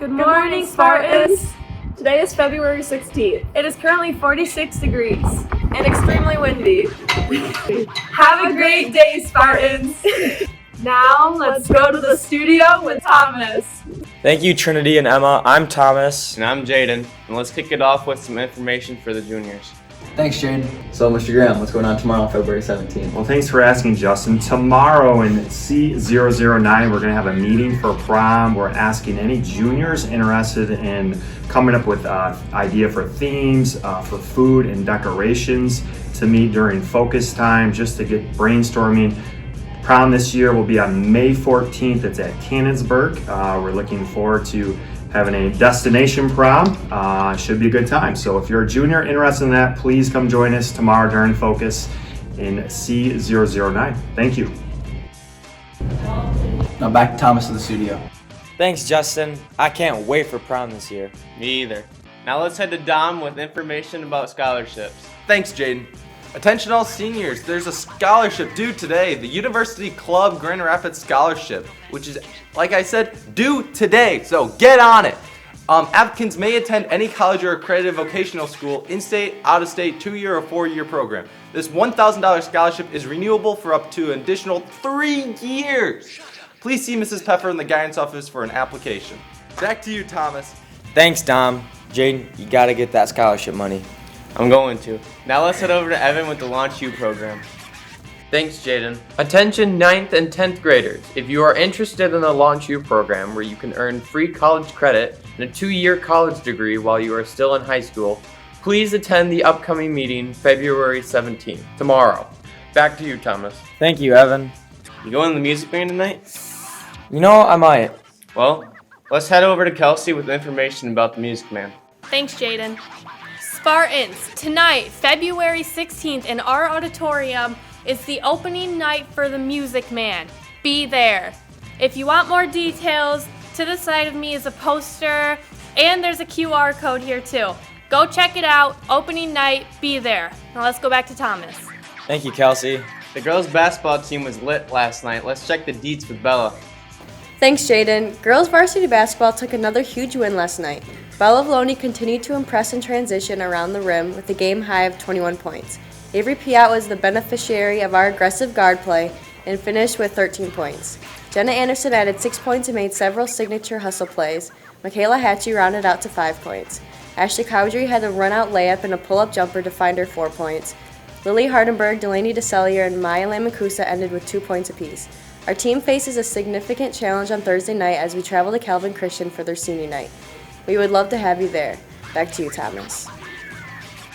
Good morning, Spartans! Today is February 16th. It is currently 46 degrees And extremely windy. Have a great day, Spartans! Now, let's go to the studio with Thomas. Thank you, Trinity and Emma. I'm Thomas. And I'm Jaden, and let's kick it off with some information for the juniors. Thanks, Jaden. So, Mr. Graham, what's going on tomorrow, February 17th? Well, thanks for asking, Justin. Tomorrow in C009, we're going to have a meeting for prom. We're asking any juniors interested in coming up with idea for themes, for food and decorations to meet during focus time, just to get brainstorming. Prom this year will be on May 14th. It's at Canonsburg. We're looking forward to having a destination prom. Should be a good time. So if you're a junior interested in that, please come join us tomorrow during focus in C009. Thank you. Now back to Thomas in the studio. Thanks, Justin. I can't wait for prom this year. Me either. Now let's head to Dom with information about scholarships. Thanks, Jaden. Attention all seniors, there's a scholarship due today, the University Club Grand Rapids Scholarship, which is, like I said, due today, so get on it. Applicants may attend any college or accredited vocational school, in-state, out-of-state, 2-year or 4-year program. This $1,000 scholarship is renewable for up to an additional 3 years. Please see Mrs. Peffer in the guidance office for an application. Back to you, Thomas. Thanks, Dom. Jaden, you gotta get that scholarship money. I'm going to. Now let's head over to Evan with the Launch U program. Thanks, Jaden. Attention 9th and 10th graders. If you are interested in the Launch U program, where you can earn free college credit and a 2-year college degree while you are still in high school, please attend the upcoming meeting February 17th, tomorrow. Back to you, Thomas. Thank you, Evan. You going to the music band tonight? You know, I might. Well, let's head over to Kelsey with information about the Music Man. Thanks, Jaden. Spartans, tonight, February 16th, in our auditorium, is the opening night for the Music Man. Be there. If you want more details, to the side of me is a poster, and there's a QR code here too. Go check it out. Opening night, be there. Now let's go back to Thomas. Thank you, Kelsey. The girls' basketball team was lit last night. Let's check the deets with Bella. Thanks, Jaden. Girls varsity basketball took another huge win last night. Bella Vloney continued to impress in transition around the rim with a game high of 21 points. Avery Piat was the beneficiary of our aggressive guard play and finished with 13 points. Jenna Anderson added 6 points and made several signature hustle plays. Michaela Hatchie rounded out to 5 points. Ashley Cowdery had a run-out layup and a pull-up jumper to find her 4 points. Lily Hardenberg, Delaney DeCellier, and Maya Lamacusa ended with 2 points apiece. Our team faces a significant challenge on Thursday night as we travel to Calvin Christian for their senior night. We would love to have you there. Back to you, Thomas.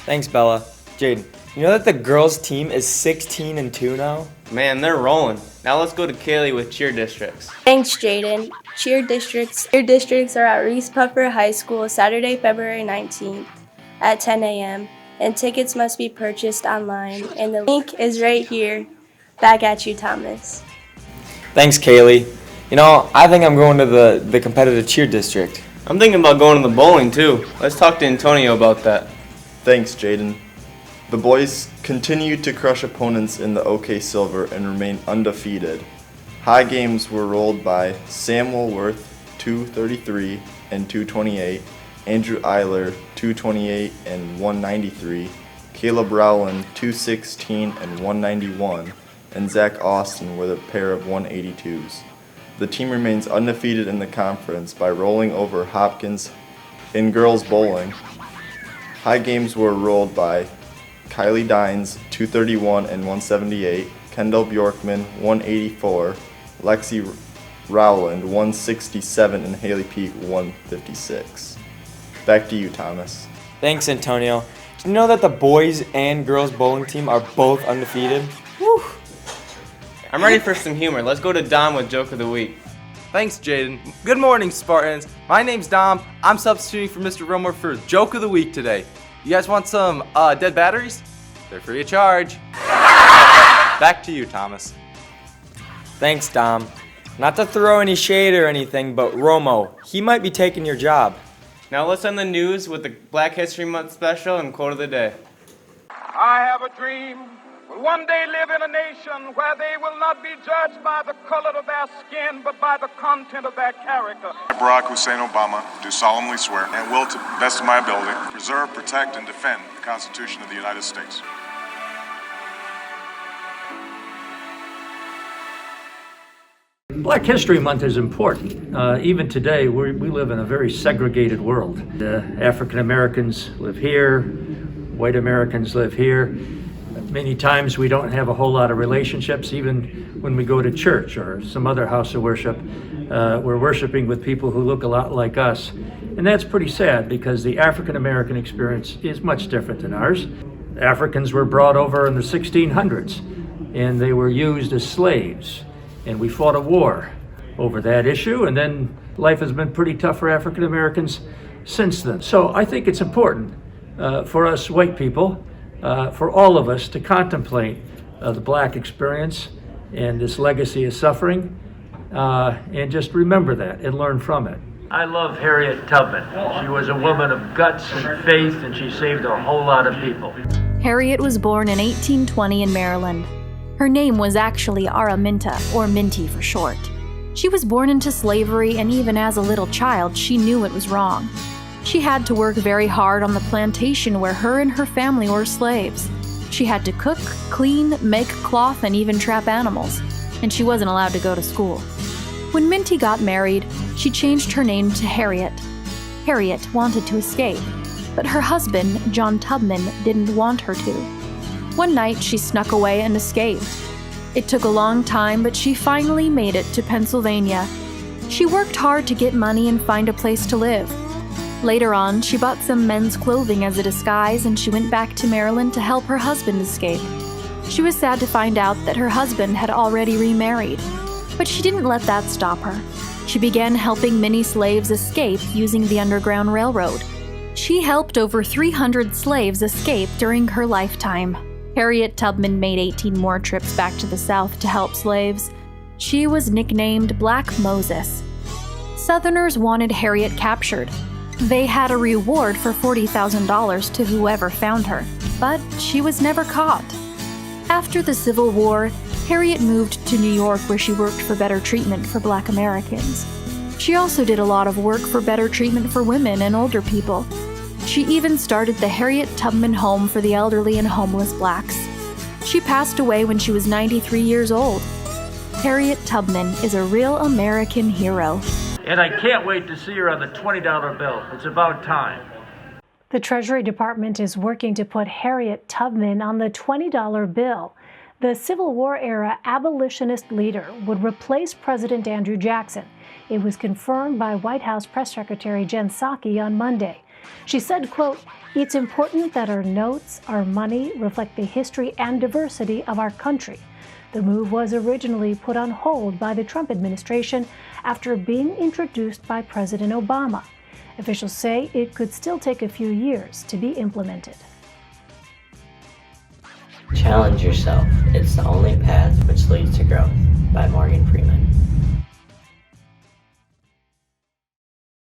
Thanks, Bella. Jaden, you know that the girls' team is 16-2 now? Man, they're rolling. Now let's go to Kylee with cheer districts. Thanks, Jaden. Cheer districts are at Reese Puffer High School Saturday, February 19th at 10 a.m. and tickets must be purchased online. And the link is right here. Back at you, Thomas. Thanks, Kaylee. You know, I think I'm going to the competitive cheer district. I'm thinking about going to the bowling too. Let's talk to Antonio about that. Thanks, Jaden. The boys continued to crush opponents in the OK Silver and remain undefeated. High games were rolled by Sam Woolworth, 233 and 228, Andrew Iler, 228 and 193, Kaleb Rowland, 216 and 191, and Zach Austin with a pair of 182s. The team remains undefeated in the conference by rolling over Hopkins in girls bowling. High games were rolled by Kylee Dines, 231 and 178, Kendyl Bjorkman, 184, Lexi Rowland, 167, and Hailey Peak, 156. Back to you, Thomas. Thanks, Antonio. Do you know that the boys and girls bowling team are both undefeated? Whew. I'm ready for some humor. Let's go to Dom with Joke of the Week. Thanks, Jaden. Good morning, Spartans. My name's Dom. I'm substituting for Mr. Romer for Joke of the Week today. You guys want some dead batteries? They're free of charge. Back to you, Thomas. Thanks, Dom. Not to throw any shade or anything, but Romo, he might be taking your job. Now let's end the news with the Black History Month special and quote of the day. I have a dream will one day live in a nation where they will not be judged by the color of their skin, but by the content of their character. I, Barack Hussein Obama, do solemnly swear and will, to the best of my ability, preserve, protect, and defend the Constitution of the United States. Black History Month is important. Even today, we live in a very segregated world. African Americans live here, white Americans live here. Many times we don't have a whole lot of relationships, even when we go to church or some other house of worship. We're worshiping with people who look a lot like us. And that's pretty sad because the African American experience is much different than ours. Africans were brought over in the 1600s and they were used as slaves. And we fought a war over that issue, and then life has been pretty tough for African Americans since then. So I think it's important for us white people, for all of us to contemplate the black experience and this legacy of suffering, and just remember that and learn from it. I love Harriet Tubman. She was a woman of guts and faith, and she saved a whole lot of people. Harriet was born in 1820 in Maryland. Her name was actually Araminta, or Minty for short. She was born into slavery, and even as a little child, she knew it was wrong. She had to work very hard on the plantation where her and her family were slaves. She had to cook, clean, make cloth, and even trap animals, and she wasn't allowed to go to school. When Minty got married, she changed her name to Harriet. Harriet wanted to escape, but her husband, John Tubman, didn't want her to. One night, she snuck away and escaped. It took a long time, but she finally made it to Pennsylvania. She worked hard to get money and find a place to live. Later on, she bought some men's clothing as a disguise, and she went back to Maryland to help her husband escape. She was sad to find out that her husband had already remarried, but she didn't let that stop her. She began helping many slaves escape using the Underground Railroad. She helped over 300 slaves escape during her lifetime. Harriet Tubman made 18 more trips back to the South to help slaves. She was nicknamed Black Moses. Southerners wanted Harriet captured. They had a reward for $40,000 to whoever found her, but she was never caught. After the Civil War, Harriet moved to New York where she worked for better treatment for Black Americans. She also did a lot of work for better treatment for women and older people. She even started the Harriet Tubman Home for the elderly and homeless blacks. She passed away when she was 93 years old. Harriet Tubman is a real American hero. And I can't wait to see her on the $20 bill. It's about time. The Treasury Department is working to put Harriet Tubman on the $20 bill. The Civil War-era abolitionist leader would replace President Andrew Jackson. It was confirmed by White House Press Secretary Jen Psaki on Monday. She said, quote, "It's important that our notes, our money, reflect the history and diversity of our country." The move was originally put on hold by the Trump administration after being introduced by President Obama. Officials say it could still take a few years to be implemented. Challenge yourself. It's the only path which leads to growth, by Morgan Freeman.